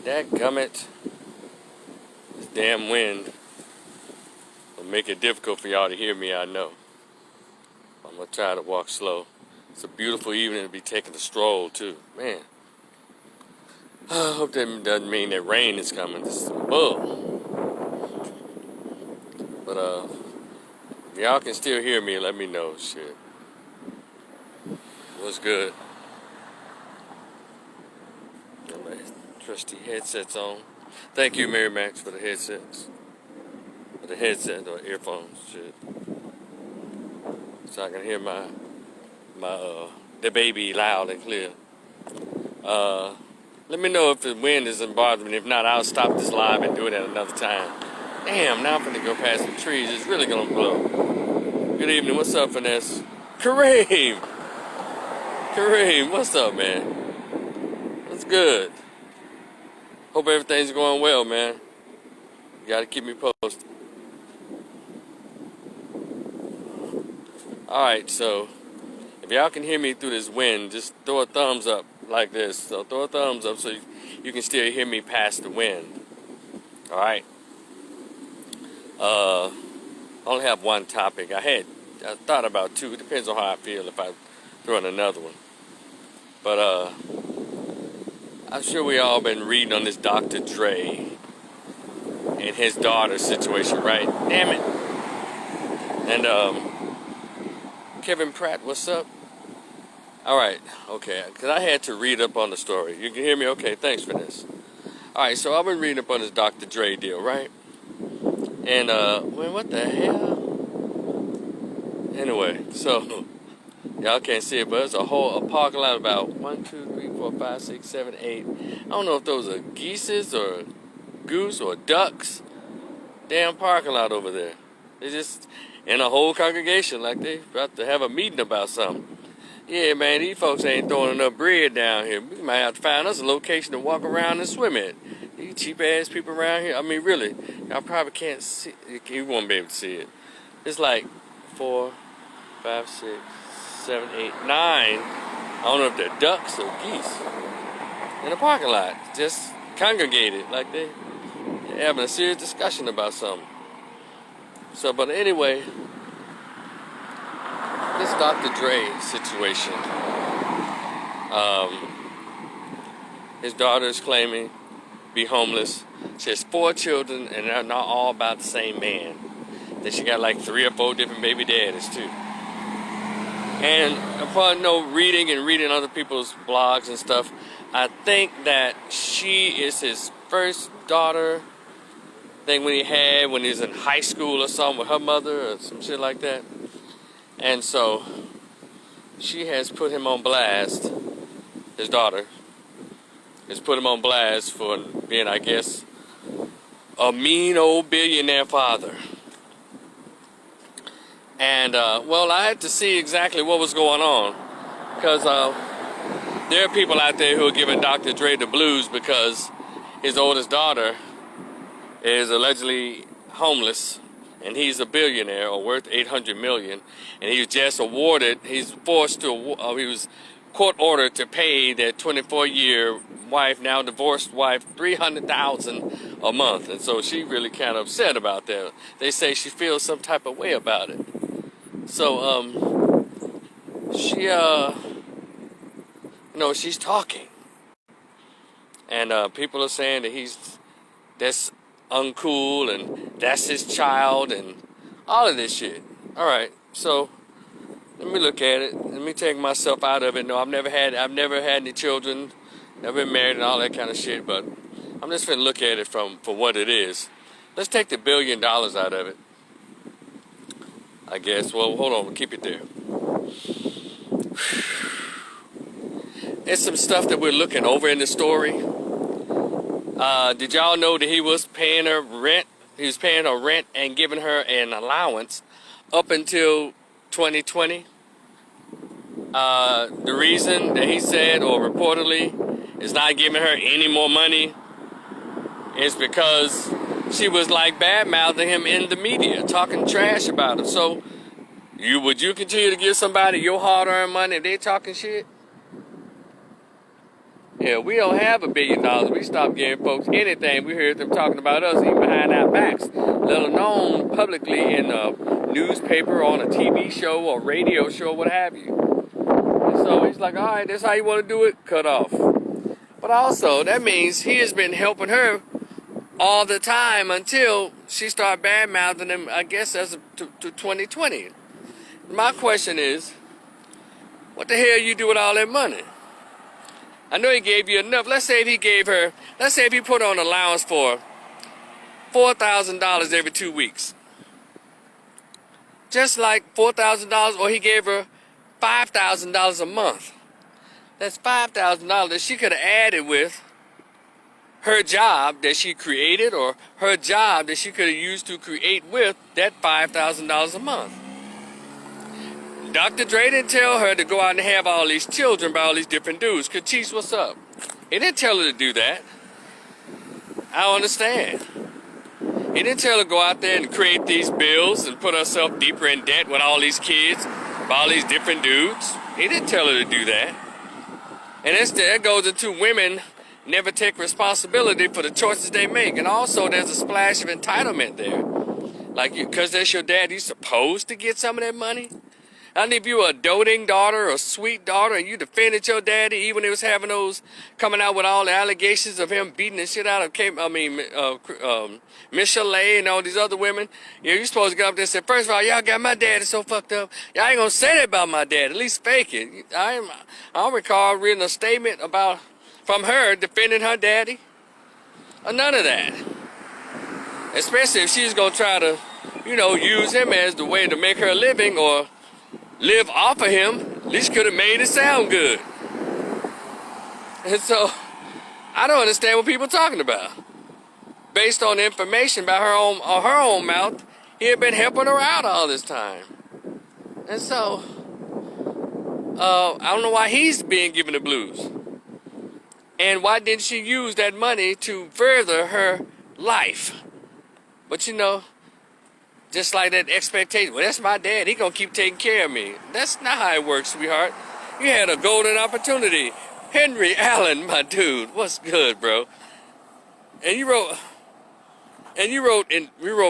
Dadgummit. This damn wind will make it difficult for y'all to hear me, I know. I'm gonna try to walk slow. It's a beautiful evening to be taking a stroll too. Man. I hope that doesn't mean that rain is coming. This is a bug. But if y'all can still hear me, let me know. Shit. What's good? Got my trusty headsets on. Thank you, Mary Max, for the headsets. For the headset or earphones, shit. So I can hear the baby loud and clear. Let me know if the wind isn't bothering me. If not, I'll stop this live and do it at another time. Damn, now I'm gonna go past some trees. It's really gonna blow. Good evening. What's up, Finesse? Kareem! Kareem, what's up, man? What's good? Hope everything's going well, man. You gotta keep me posted. Alright, so if y'all can hear me through this wind, just throw a thumbs up like this. So throw a thumbs up so you can still hear me past the wind. Alright? I only have one topic. I thought about two. It depends on how I feel if I throw in another one. But I'm sure we all been reading on this Dr. Dre and his daughter's situation, right? Damn it. And Kevin Pratt, what's up? Alright, okay, because I had to read up on the story. You can hear me? Okay, thanks for this. Alright, so I've been reading up on this Dr. Dre deal, right? And, man, what the hell? Anyway, so, y'all can't see it, but there's a parking lot about 1, 2, 3, 4, 5, 6, 7, 8. I don't know if those are geeses or goose or ducks. Damn parking lot over there. They just in a whole congregation like they about to have a meeting about something. Yeah, man, these folks ain't throwing enough bread down here. We might have to find us a location to walk around and swim in. These cheap-ass people around here, I mean, really, y'all probably can't see, you won't be able to see it. It's like 4, 5, 6, 7, 8, 9. I don't know if they're ducks or geese in the parking lot, just congregated like they're having a serious discussion about something. So, but anyway, this Dr. Dre situation. His daughter is claiming to be homeless. She has 4 children, and they're not all about the same man. Then she got like 3 or 4 different baby daddies too. And upon reading other people's blogs and stuff, I think that she is his first daughter. I think when he was in high school or something with her mother or some shit like that. And so she has put him on blast, his daughter has put him on blast for being, I guess, a mean old billionaire father. And, well, I had to see exactly what was going on, because there are people out there who are giving Dr. Dre the blues because his oldest daughter is allegedly homeless, and he's a billionaire or worth $800 million, and he was just awarded, he was court ordered to pay their 24-year wife, now divorced wife, $300,000 a month. And so she really kind of upset about that. They say she feels some type of way about it. So she's talking, and people are saying that that's uncool and that's his child and all of this shit. All right, so let me look at it. Let me take myself out of it. No, I've never had any children, never been married and all that kind of shit. But I'm just gonna look at it for what it is. Let's take the $1 billion out of it, I guess. Well, hold on, we'll keep it there. It's some stuff that we're looking over in the story. Did y'all know that he was paying her rent? He was paying her rent and giving her an allowance up until 2020. The reason that he said, or reportedly, is not giving her any more money is because she was like bad-mouthing him in the media, talking trash about him. So, would you continue to give somebody your hard-earned money if they talking shit? Yeah, we don't have $1 billion. We stopped giving folks anything. We heard them talking about us even behind our backs, let alone publicly in a newspaper, on a TV show or radio show, what have you. And so he's like, all right, that's how you want to do it? Cut off. But also, that means he has been helping her all the time until she started bad-mouthing him, I guess, as to 2020. My question is, what the hell you do with all that money? I know he gave you enough. Let's say if he put on allowance for $4,000 every 2 weeks. Just like $4,000, or he gave her $5,000 a month. That's $5,000 that she could have added with her job that she created, or her job that she could have used to create with that $5,000 a month. Dr. Dre didn't tell her to go out and have all these children by all these different dudes. Katis, what's up? He didn't tell her to do that. I don't understand. He didn't tell her to go out there and create these bills and put herself deeper in debt with all these kids, by all these different dudes. He didn't tell her to do that. And that goes into women never take responsibility for the choices they make. And also there's a splash of entitlement there. Like, because that's your dad, you're supposed to get some of that money? I mean, if you were a doting daughter or a sweet daughter and you defended your daddy even when he was having those, coming out with all the allegations of him beating the shit out of Miss Chalet and all these other women, you're supposed to get up there and say, first of all, y'all got my daddy so fucked up. Y'all ain't gonna say that about my dad. At least fake it. I don't recall reading a statement from her defending her daddy. Or none of that. Especially if she's gonna try to, use him as the way to make her a living or live off of him. At least could have made it sound good. And so, I don't understand what people are talking about. Based on the information by her own mouth, he had been helping her out all this time. And so, I don't know why he's being given the blues. And why didn't she use that money to further her life? But just like that expectation, well, that's my dad, he gonna keep taking care of me. That's not how it works, sweetheart. You had a golden opportunity. Henry Allen, my dude, what's good, bro? And we wrote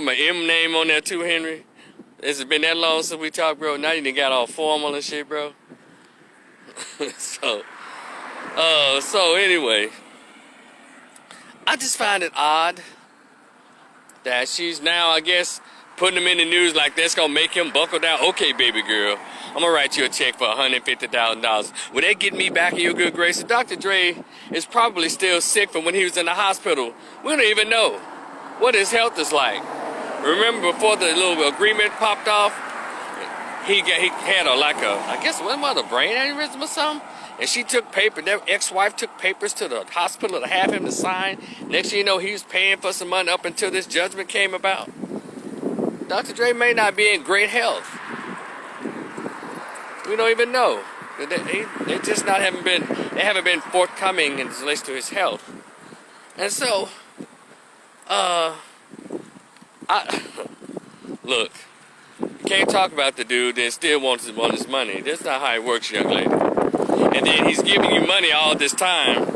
my M name on there too, Henry. Has it been that long since we talked, bro? Now you done got all formal and shit, bro. So anyway, I just find it odd that she's now, I guess, putting him in the news like that's gonna make him buckle down. Okay, baby girl, I'm gonna write you a check for $150,000. Will that get me back in your good graces? Dr. Dre is probably still sick from when he was in the hospital. We don't even know what his health is like. Remember before the little agreement popped off, he had I guess what was a brain aneurysm or something? And she took their ex-wife took papers to the hospital to have him to sign. Next thing you know, he was paying for some money up until this judgment came about. Dr. Dre may not be in great health. We don't even know. They just haven't been forthcoming in relation to his health. And so, look, you can't talk about the dude that still wants his money. That's not how it works, young lady. And then he's giving you money all this time.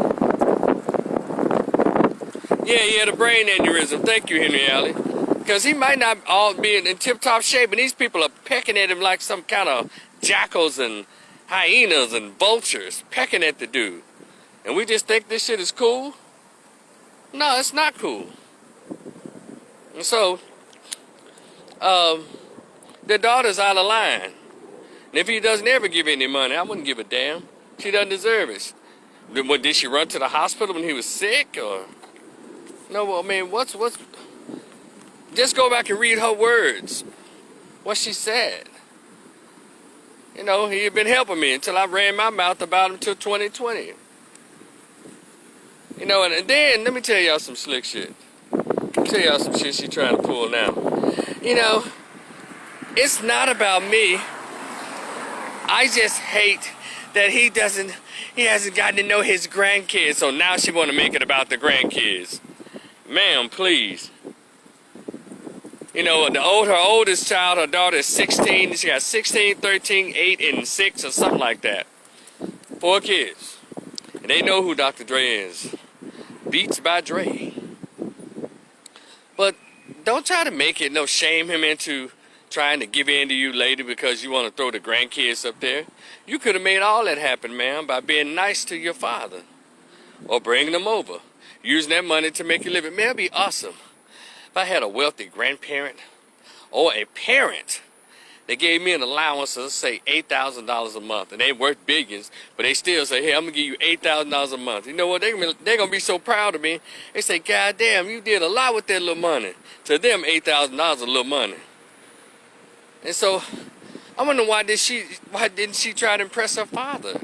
Yeah, he had a brain aneurysm. Thank you, Henry Alley. Because he might not all be in tip-top shape, and these people are pecking at him like some kind of jackals and hyenas and vultures, pecking at the dude. And we just think this shit is cool? No, it's not cool. And so, their daughter's out of line. And if he doesn't ever give any money, I wouldn't give a damn. She doesn't deserve it. Did she run to the hospital when he was sick? Or no, I mean, what's... Just go back and read her words. What she said. He had been helping me until I ran my mouth about him till 2020. And then, let me tell y'all some slick shit. Tell y'all some shit she trying to pull now. It's not about me. I just hate that he hasn't gotten to know his grandkids, so now she want to make it about the grandkids. Ma'am, please. Her oldest child, her daughter is 16. She got 16, 13, 8, and 6 or something like that. 4 kids. And they know who Dr. Dre is. Beats by Dre. But don't try to make it, no, shame him into trying to give in to you later because you want to throw the grandkids up there. You could have made all that happen, man, by being nice to your father. Or bringing them over. Using that money to make you live. Man, it'd be awesome if I had a wealthy grandparent or a parent. They gave me an allowance of, say, $8,000 a month. And they worth billions, but they still say, hey, I'm going to give you $8,000 a month. You know what? They're going to be so proud of me. They say, God damn, you did a lot with that little money. To them, $8,000 is a little money. And so, I wonder why didn't she try to impress her father?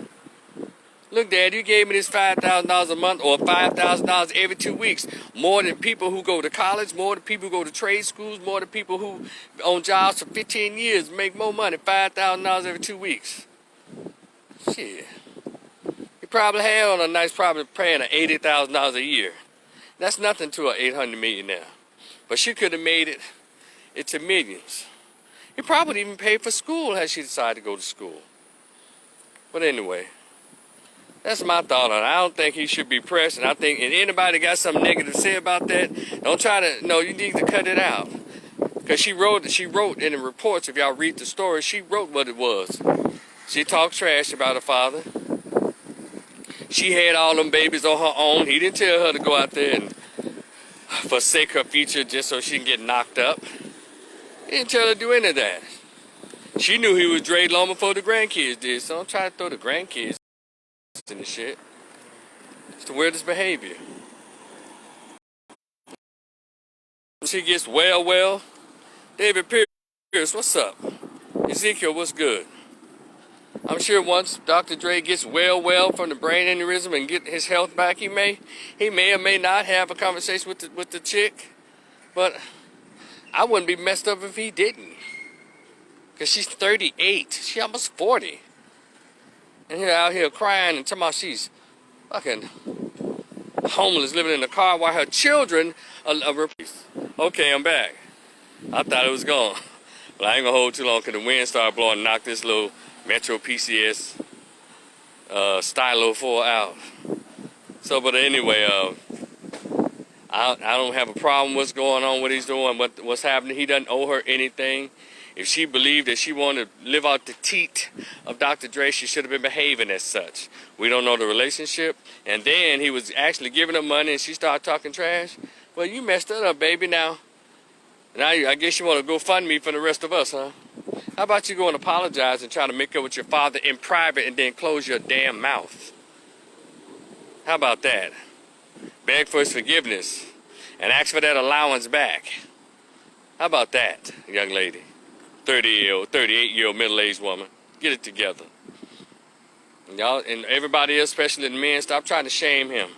Look, Dad, you gave me this $5,000 a month or $5,000 every 2 weeks. More than people who go to college, more than people who go to trade schools, more than people who own jobs for 15 years make more money. $5,000 every 2 weeks. Shit. You probably had on a nice probably paying her $80,000 a year. That's nothing to her $800 million now. But she could have made it to millions. He probably even paid for school had she decided to go to school. But anyway. That's my thought on it. I don't think he should be pressed, and I think if anybody got something negative to say about that, don't try to, no, you need to cut it out. Because she wrote in the reports, if y'all read the story, she wrote what it was. She talked trash about her father. She had all them babies on her own. He didn't tell her to go out there and forsake her future just so she can get knocked up. He didn't tell her to do any of that. She knew he was Dre long before the grandkids did, so don't try to throw the grandkids in the shit. It's the weirdest behavior. She gets well. David Pierce, what's up? Ezekiel, what's good? I'm sure once Dr. Dre gets well from the brain aneurysm and get his health back, he may or may not have a conversation with the chick. But I wouldn't be messed up if he didn't. Because she's 38. She almost 40. And here out here crying and talking about she's fucking homeless, living in a car while her children are okay, I'm back. I thought it was gone. But I ain't gonna hold too long because the wind started blowing and knocked this little Metro PCS Stylo 4 out. So, but anyway, I don't have a problem what's going on, what he's doing, what's happening. He doesn't owe her anything. If she believed that she wanted to live out the teat of Dr. Dre, she should have been behaving as such. We don't know the relationship. And then he was actually giving her money and she started talking trash. Well, you messed that up, baby, now. Now I guess you want to go fund me for the rest of us, huh? How about you go and apologize and try to make up with your father in private and then close your damn mouth? How about that? Beg for his forgiveness and ask for that allowance back. How about that, young lady? 38-year-old middle-aged woman. Get it together. And y'all, and everybody else, especially the men, stop trying to shame him.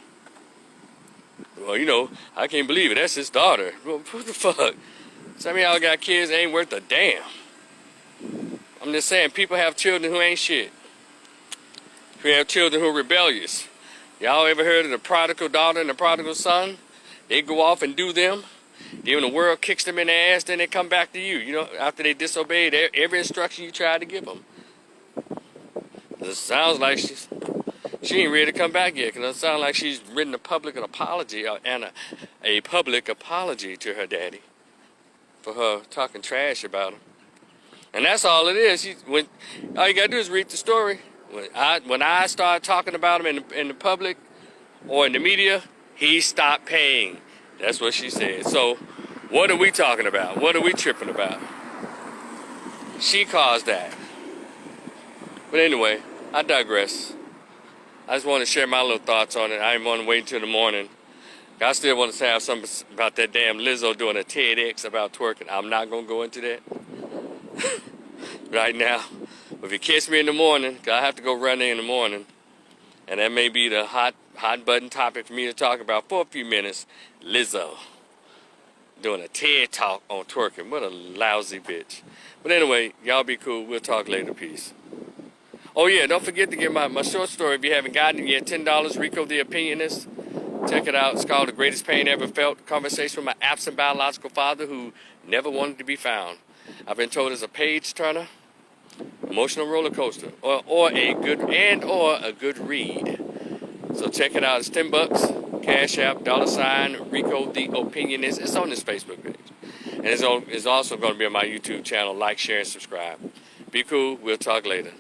Well, you know, I can't believe it. That's his daughter. Well, what the fuck? Some of y'all got kids that ain't worth a damn. I'm just saying, people have children who ain't shit. Who have children who are rebellious. Y'all ever heard of the prodigal daughter and the prodigal son? They go off and do them. Then when the world kicks them in the ass, then they come back to you. You know, after they disobeyed every instruction you tried to give them. It sounds like she ain't ready to come back yet. Because it sounds like she's written a public apology and a public apology to her daddy for her talking trash about him. And that's all it is. All you gotta do is read the story. When I start talking about him in the public or in the media, he stopped paying. That's what she said. So, what are we talking about? What are we tripping about? She caused that. But anyway, I digress. I just want to share my little thoughts on it. I didn't want to wait until the morning. I still want to have something about that damn Lizzo doing a TEDx about twerking. I'm not going to go into that right now. But if you catch me in the morning, 'cause I have to go running in the morning, and that may be the hot button topic for me to talk about for a few minutes. Lizzo doing a TED talk on twerking. What a lousy bitch. But anyway, y'all be cool. We'll talk later. Peace. Oh yeah, don't forget to get my short story if you haven't gotten it yet. $10, Rico the Opinionist. Check it out. It's called The Greatest Pain Ever Felt. Conversation with my absent biological father who never wanted to be found. I've been told it's a page turner, emotional roller coaster, or a good read. So check it out. It's $10. Cash App, $ Rico the Opinionist. It's on this Facebook page. And it's also going to be on my YouTube channel. Like, share, and subscribe. Be cool. We'll talk later.